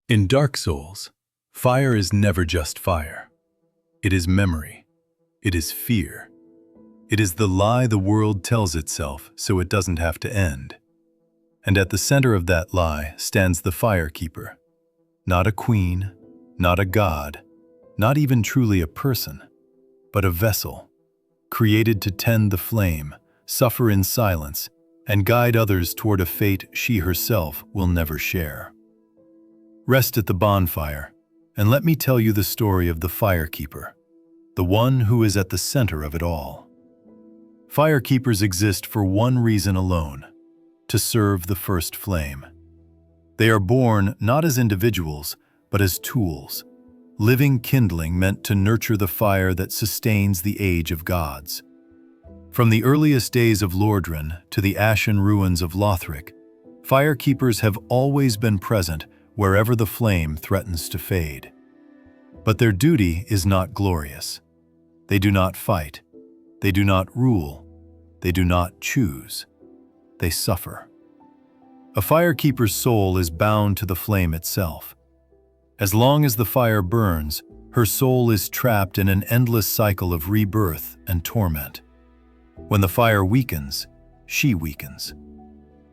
In Dark Souls, fire is never just fire. It is memory. It is fear. It is the lie the world tells itself so it doesn't have to end. And at the center of that lie stands the Fire Keeper. Not a queen, not a god, not even truly a person, but a vessel, created to tend the flame, suffer in silence, and guide others toward a fate she herself will never share. Rest at the bonfire, and let me tell you the story of the Fire Keeper, the one who is at the center of it all. Fire Keepers exist for one reason alone: to serve the first flame. They are born not as individuals, but as tools, living kindling meant to nurture the fire that sustains the age of gods. From the earliest days of Lordran to the ashen ruins of Lothric, Fire Keepers have always been present wherever the flame threatens to fade. But their duty is not glorious. They do not fight. They do not rule. They do not choose. They suffer. A Fire Keeper's soul is bound to the flame itself. As long as the fire burns, her soul is trapped in an endless cycle of rebirth and torment. When the fire weakens, she weakens.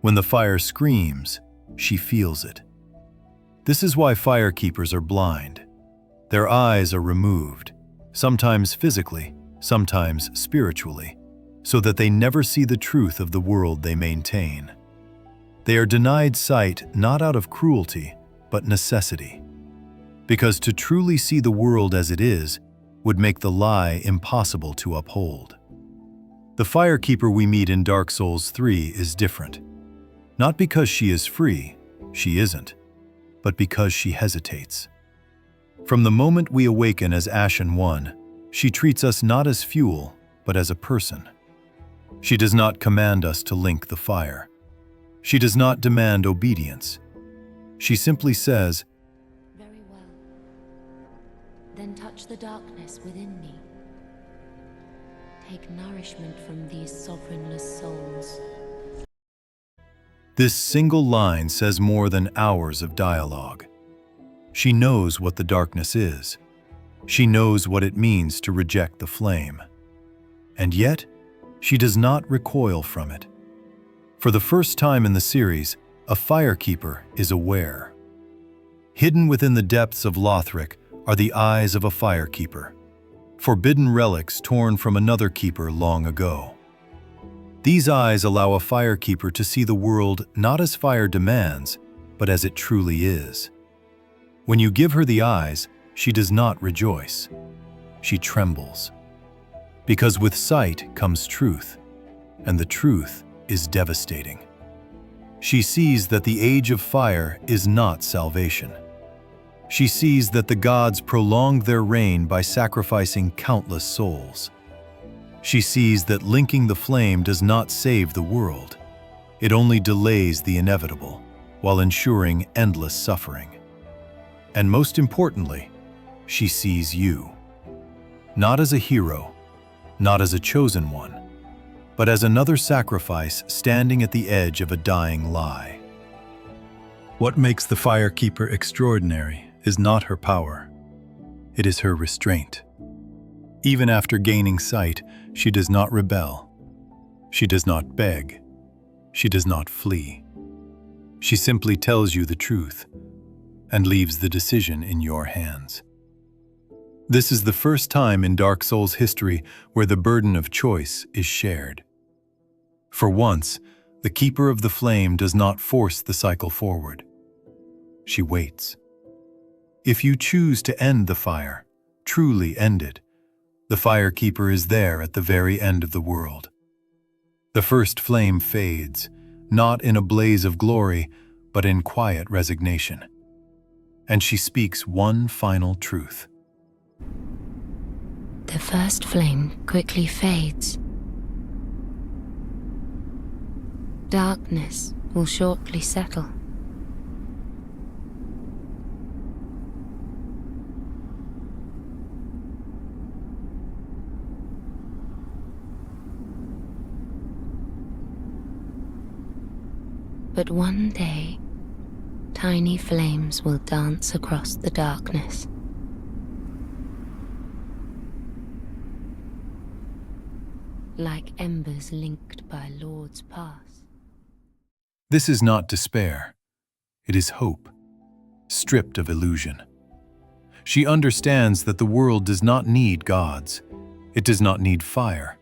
When the fire screams, she feels it. This is why Fire Keepers are blind. Their eyes are removed, sometimes physically, sometimes spiritually, so that they never see the truth of the world they maintain. They are denied sight not out of cruelty, but necessity. Because to truly see the world as it is would make the lie impossible to uphold. The Fire Keeper we meet in Dark Souls 3 is different. Not because she is free, she isn't, but because she hesitates. From the moment we awaken as Ashen One, she treats us not as fuel, but as a person. She does not command us to link the fire. She does not demand obedience. She simply says, "Very well. Then touch the darkness within me. Take nourishment from these sovereignless souls." This single line says more than hours of dialogue. She knows what the darkness is. She knows what it means to reject the flame. And yet, she does not recoil from it. For the first time in the series, a Fire Keeper is aware. Hidden within the depths of Lothric are the eyes of a Fire Keeper, forbidden relics torn from another keeper long ago. These eyes allow a Fire Keeper to see the world not as fire demands, but as it truly is. When you give her the eyes, she does not rejoice. She trembles. Because with sight comes truth, and the truth is devastating. She sees that the age of fire is not salvation. She sees that the gods prolonged their reign by sacrificing countless souls. She sees that linking the flame does not save the world. It only delays the inevitable, while ensuring endless suffering. And most importantly, she sees you. Not as a hero, not as a chosen one, but as another sacrifice standing at the edge of a dying lie. What makes the Fire Keeper extraordinary is not her power. It is her restraint. Even after gaining sight, she does not rebel. She does not beg. She does not flee. She simply tells you the truth and leaves the decision in your hands. This is the first time in Dark Souls history where the burden of choice is shared. For once, the Keeper of the Flame does not force the cycle forward. She waits. If you choose to end the fire, truly end it, the Fire Keeper is there at the very end of the world. The first flame fades, not in a blaze of glory, but in quiet resignation. And she speaks one final truth. The first flame quickly fades. Darkness will shortly settle. But one day, Tiny flames will dance across the darkness. Like embers linked by Lord's pass. This is not despair. It is hope, stripped of illusion. She understands that the world does not need gods. It does not need fire.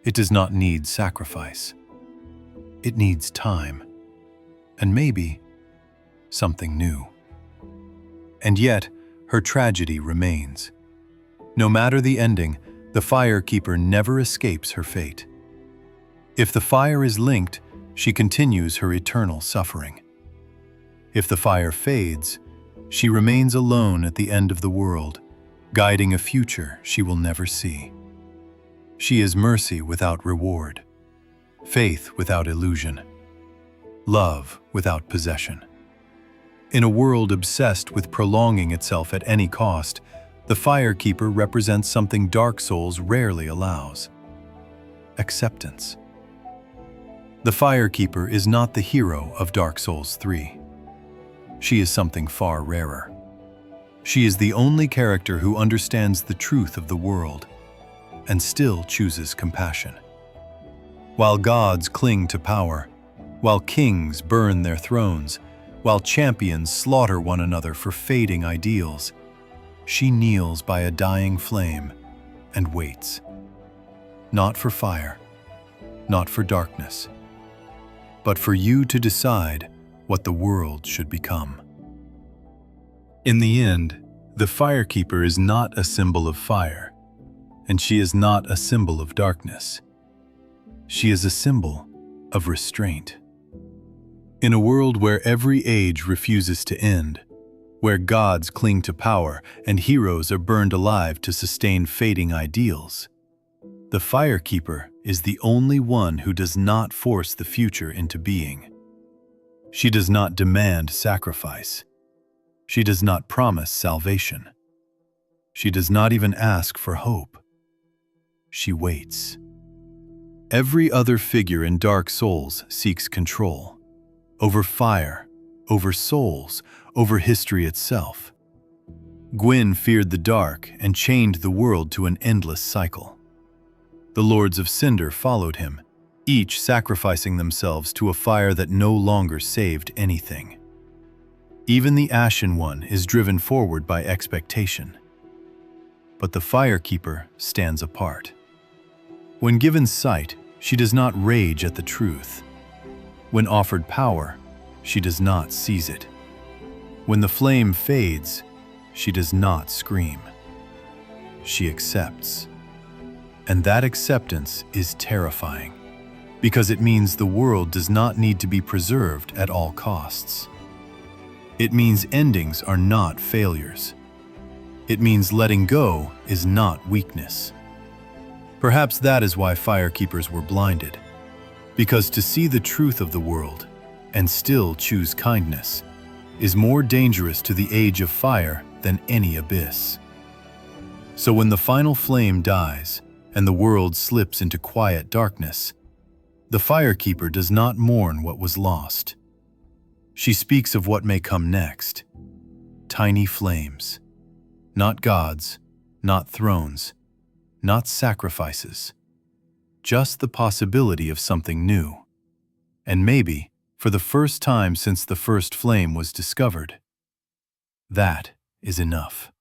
It does not need sacrifice. It needs time, and maybe something new. And yet, her tragedy remains. No matter the ending, the Fire Keeper never escapes her fate. If the fire is linked, she continues her eternal suffering. If the fire fades, she remains alone at the end of the world, guiding a future she will never see. She is mercy without reward, faith without illusion, love without possession. In a world obsessed with prolonging itself at any cost, the Fire Keeper represents something Dark Souls rarely allows: acceptance. The Fire Keeper is not the hero of Dark Souls 3. She is something far rarer. She is the only character who understands the truth of the world and still chooses compassion. While gods cling to power, while kings burn their thrones, while champions slaughter one another for fading ideals, she kneels by a dying flame and waits. Not for fire, not for darkness, but for you to decide what the world should become. In the end, the Fire Keeper is not a symbol of fire, and she is not a symbol of darkness. She is a symbol of restraint. In a world where every age refuses to end, where gods cling to power and heroes are burned alive to sustain fading ideals, the Fire Keeper is the only one who does not force the future into being. She does not demand sacrifice. She does not promise salvation. She does not even ask for hope. She waits. Every other figure in Dark Souls seeks control over fire, over souls, over history itself. Gwyn feared the dark and chained the world to an endless cycle. The Lords of Cinder followed him, each sacrificing themselves to a fire that no longer saved anything. Even the Ashen One is driven forward by expectation. But the Fire Keeper stands apart. When given sight, she does not rage at the truth. When offered power, she does not seize it. When the flame fades, she does not scream. She accepts. And that acceptance is terrifying, because it means the world does not need to be preserved at all costs. It means endings are not failures. It means letting go is not weakness. Perhaps that is why Fire Keepers were blinded, because to see the truth of the world and still choose kindness is more dangerous to the age of fire than any abyss. So when the final flame dies and the world slips into quiet darkness, the Fire Keeper does not mourn what was lost. She speaks of what may come next. Tiny flames. Not gods, not thrones, not sacrifices. Just the possibility of something new. And maybe, for the first time since the first flame was discovered. That is enough.